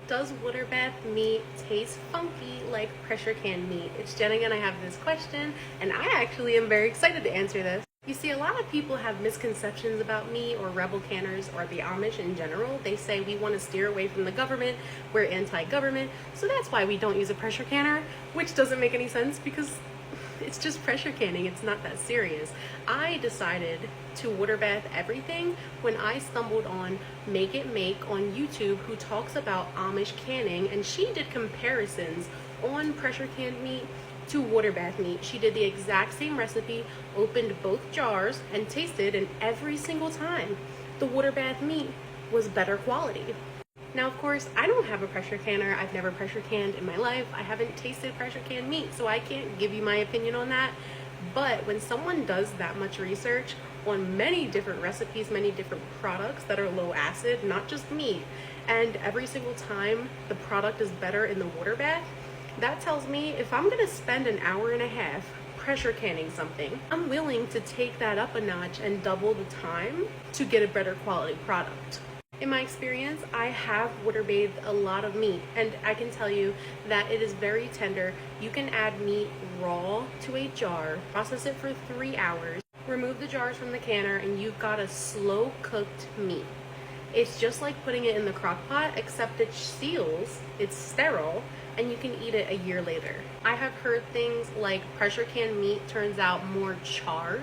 Does water bath meat taste funky like pressure can meat? It's Jen again. I have this question, and I actually am very excited to answer this. You see, a lot of people have misconceptions about me or rebel canners or the Amish in general. They say we want to steer away from the government, we're anti-government, so that's why we don't use a pressure canner, which doesn't make any sense because it's just pressure canning. It's not that serious. I decided to water bath everything when I stumbled on Make It Make on YouTube, who talks about Amish canning, and she did comparisons on pressure canned meat to water bath meat. She did the exact same recipe, opened both jars, and tasted, and every single time the water bath meat was better quality. Now, of course, I don't have a pressure canner. I've never pressure canned in my life. I haven't tasted pressure canned meat, so I can't give you my opinion on that. But when someone does that much research on many different recipes, many different products that are low acid, not just meat, and every single time the product is better in the water bath, that tells me if I'm gonna spend an hour and a half pressure canning something, I'm willing to take that up a notch and double the time to get a better quality product. In my experience, I have water bathed a lot of meat, and I can tell you that it is very tender. You can add meat raw to a jar, process it for 3 hours, remove the jars from the canner, and you've got a slow cooked meat. It's just like putting it in the crock pot, except it seals, it's sterile, and you can eat it a year later. I have heard things like pressure canned meat turns out more charred.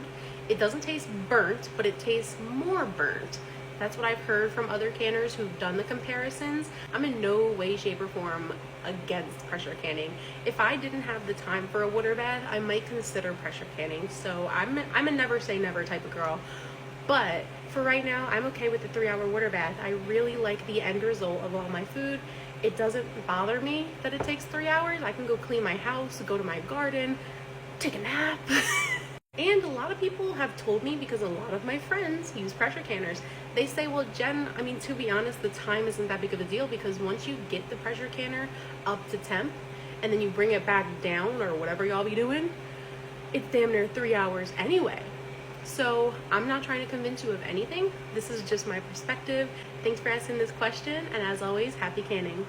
It doesn't taste burnt, but it tastes more burnt. That's what I've heard from other canners who've done the comparisons. I'm in no way, shape, or form against pressure canning. If I didn't have the time for a water bath, I might consider pressure canning. So I'm a never say never type of girl. But for right now, I'm okay with the 3-hour water bath. I really like the end result of all my food. It doesn't bother me that it takes 3 hours. I can go clean my house, go to my garden, take a nap. And a lot of people have told me, because a lot of my friends use pressure canners, they say, well, Jen, I mean, to be honest, the time isn't that big of a deal, because once you get the pressure canner up to temp and then you bring it back down or whatever y'all be doing, it's damn near 3 hours anyway. So I'm not trying to convince you of anything. This is just my perspective. Thanks for asking this question, and as always, happy canning.